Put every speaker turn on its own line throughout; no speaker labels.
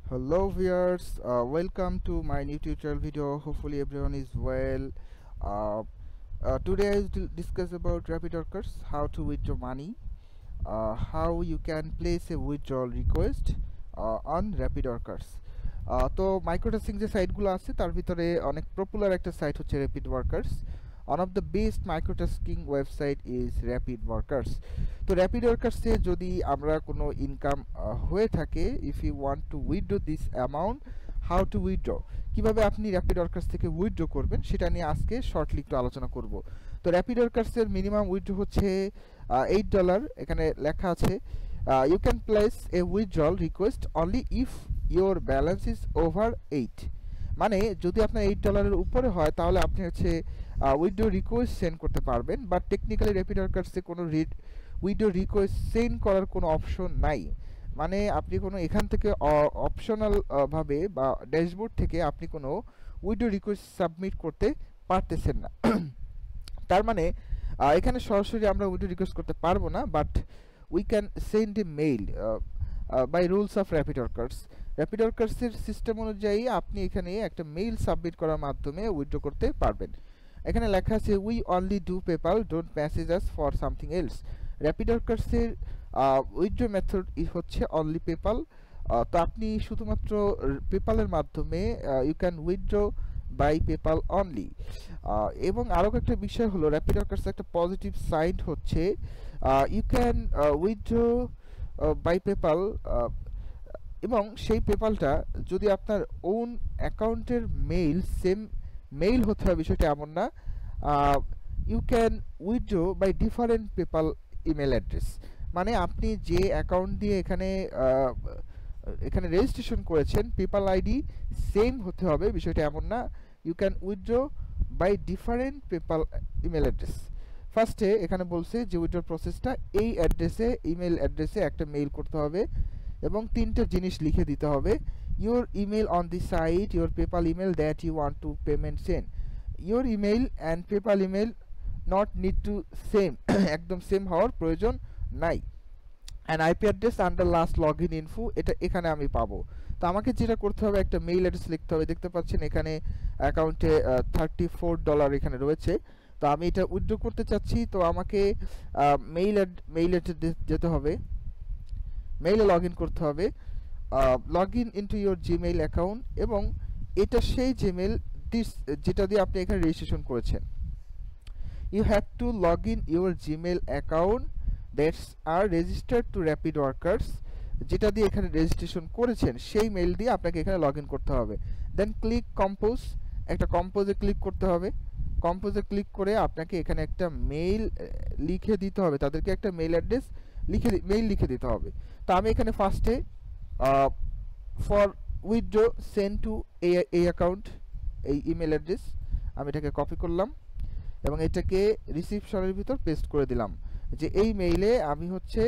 Hello viewers, welcome to my new tutorial video. Hopefully everyone is well. uh, Today I will discuss about rapid workers, how to withdraw money, how you can place a withdrawal request on rapid workers. তো মাইক্রোটাস্কিং যে সাইটগুলো আছে তার ভিতরে অনেক popular একটা site হচ্ছে Rapid Workers. One of the best microtasking website is Rapid Workers. তো Rapid ওয়ার্কার্সে যদি আমরা কোনো ইনকাম হয়ে থাকে, if you want to withdraw this amount, how to withdraw, কীভাবে আপনি র্যাপিড ওয়ার্কার্স থেকে উইথড্র করবেন সেটা নিয়ে আজকে শর্টলি একটু আলোচনা করব। তো র্যাপিড ওয়ার্কার্সের মিনিমাম উইথড্র হচ্ছে $8। এখানে লেখা আছে you can place a withdrawal request only if your balance is over 8। মানে যদি আপনার $8 উপরে হয় তাহলে আপনি হচ্ছে উইথড্র রিকোয়েস্ট সেন্ড করতে পারবেন, বাট টেকনিক্যালি র্যাপিড ওয়ার্কার্সে কোনো উইথড্র রিকোয়েস্ট সেন্ড করার কোনো অপশন নাই। মানে আপনি কোনো এখান থেকে অপশনাল ভাবে বা ড্যাশবোর্ড থেকে আপনি কোনো উইথড্র রিকোয়েস্ট সাবমিট করতে পারতেছেন না। তার মানে এখানে সরাসরি আমরা উইথড্র রিকোয়েস্ট করতে পারবো না, but we can send a mail by rules of rapid workers. rapid workers এর সিস্টেম অনুযায়ী আপনি এখানে একটা মেইল সাবমিট করার মাধ্যমে উইথড্র করতে পারবেন। এখানে লেখা আছে we only do PayPal, don't message us for something else। rapid workers এর উইথড্র মেথড হচ্ছে অনলি পেপাল। তো আপনি শুধুমাত্র পেপালের মাধ্যমে you can withdraw by PayPal only. এবং আরও একটা বিষয় হলো র্যাপিড ওয়ার্কার্স একটা পজিটিভ সাইড হচ্ছে you can withdraw by PayPal, এবং সেই পেপালটা যদি আপনার ওন অ্যাকাউন্টের সেম মেইল হতে হবে বিষয়টা এমন না। You can withdraw by different PayPal email address. মানে আপনি যে অ্যাকাউন্ট দিয়ে এখানে রেজিস্ট্রেশন করেছেন পেপাল আইডি সেম হতে হবে বিষয়টা এমন না। You can withdraw by different PayPal email address. ফার্স্টে এখানে বলছে যে উইথড্র প্রসেসটা এই অ্যাড্রেসে ইমেল অ্যাড্রেসে একটা মেইল করতে হবে এবং তিনটা জিনিস লিখে দিতে হবে। Your email on the site, your PayPal email that you want to payment send, your email and PayPal email not need to same, একদম সেম হওয়ার প্রয়োজন নাই, and IP address under last log in info, এটা এখানে আমি পাবো। তো আমাকে যেটা করতে হবে একটা মেইল অ্যাড্রেস লিখতে হবে। দেখতে পাচ্ছেন এখানে অ্যাকাউন্টে $34 এখানে রয়েছে। তো আমি এটা উইথড্র করতে চাচ্ছি, তো আমাকে মেইলে যেতে হবে, মেইলে লগ ইন করতে হবে, log in into your Gmail account, এবং এটা সেই জিমেইল যেটা দিয়ে আপনি এখানে রেজিস্ট্রেশন করেছেন। You have to log in your Gmail account that's are registered to rapid workers, যেটা দিয়ে এখানে রেজিস্ট্রেশন করেছেন সেই মেইল দিয়ে আপনাকে এখানে লগ ইন করতে হবে। দেন ক্লিক কম্পোজ, একটা কম্পোজে ক্লিক করতে হবে। কম্পোজে ক্লিক করে আপনাকে এখানে একটা মেইল লিখে দিতে হবে, তাদেরকে একটা মেইল অ্যাড্রেস মেইল লিখে দিতে হবে। তো আমি এখানে ফার্স্টে ফর উইথড্র সেন্ড টু এই অ্যাকাউন্ট, এই ইমেল অ্যাড্রেস আমি এটাকে কপি করলাম এবং এটাকে রিসিপশনের ভিতর পেস্ট করে দিলাম যে এই মেইলে আমি হচ্ছে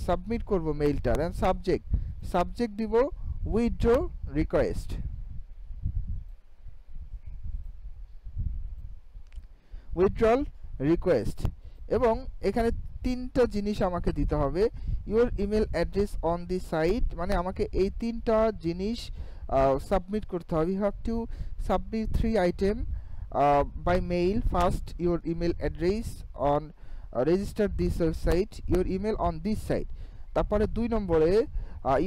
সাবমিট করব মেইলটা। দেন সাবজেক্ট দিব উইথড্র রিকোয়েস্ট, উইথড্রল রিকোয়েস্ট, এবং এখানে তিনটা জিনিস আমাকে দিতে হবে। Your email address on the site, মানে আমাকে এই তিনটা জিনিস সাবমিট করতে হবে। You have to submit 3 item by mail. First your email address on register this website, your email on this site. তারপরে 2 নম্বরে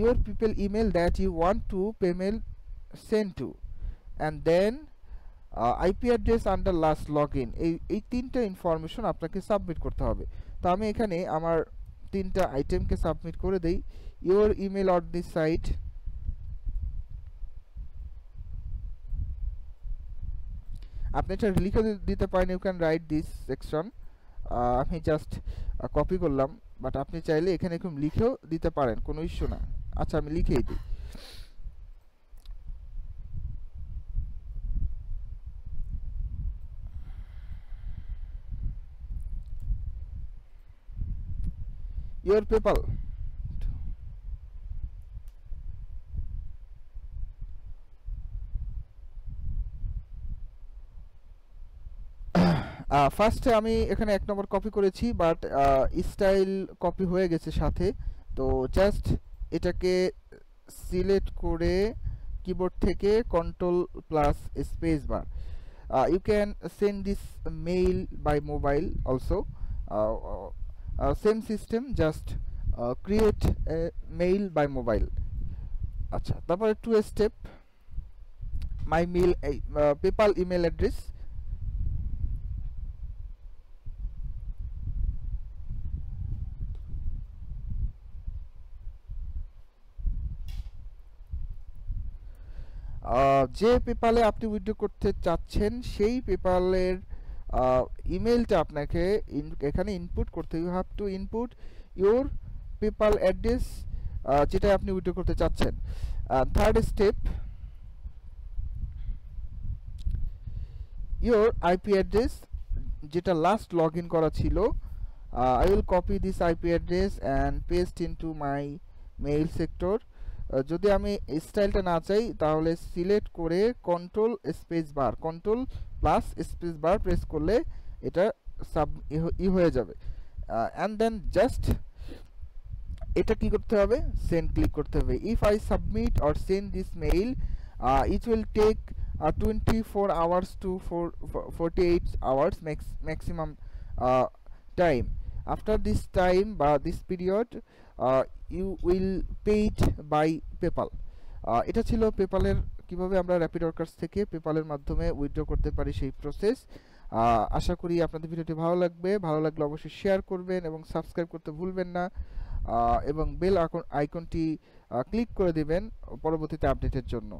your PayPal email that you want to payment send to, and then IP address under last log in. এই তিনটা information আপনাকে submit করতে হবে। তো আমি এখানে আমার তিনটা আইটেমকে সাবমিট করে দেই। Your email on this site, আপনি এটা লিখে দিতে পারেন, you can write this section. আমি জাস্ট কপি করলাম, বাট আপনি চাইলে এখানে এরকম লিখেও দিতে পারেন, কোনো ইস্যু না। আচ্ছা আমি লিখেই দিই। ইউর পেপাল, ফার্স্টে আমি এখানে 1 নম্বর কপি করেছি, বাট স্টাইল কপি হয়ে গেছে সাথে। তো জাস্ট এটাকে সিলেক্ট করে কিবোর্ড থেকে control plus space bar. You can send this mail by mobile also. Same system, just create a mail by mobile. আচ্ছা, তারপরে 2 স্টেপ, মাই মেল পেপাল ইমেল অ্যাড্রেস। যে পেপালে আপনি উইথড্র করতে চাচ্ছেন সেই পেপালের ইমেলটা আপনাকে এখানে ইনপুট করতে, you have to input your PayPal address যেটা আপনি উইথড্র করতে চাচ্ছেন। Third step, your IP address যেটা লাস্ট লগ ইন করা ছিল। I will copy this IP address and paste into my mail sector. যদি আমি স্টাইলটা না চাই তাহলে সিলেক্ট করে control space bar, control plus space bar press করলে এটা হয়ে যাবে। অ্যান্ড দেন জাস্ট এটা কি করতে হবে, সেন্ড ক্লিক করতে হবে। If I submit or send this mail it will take 24 hours to 48 hours maximum time. After this time বা this period you will paid by PayPal. এটা ছিল পেপালের কিভাবে আমরা র্যাপিড ওয়ার্কার্স থেকে পেপালের মাধ্যমে উইথড্র করতে পারি সেই প্রসেস। আশা করি আপনাদের ভিডিওটি ভালো লাগবে। ভালো লাগলে অবশ্যই শেয়ার করবেন এবং সাবস্ক্রাইব করতে ভুলবেন না, এবং বেল আইকনটি ক্লিক করে দিবেন পরবর্তীতে আপডেটের জন্য।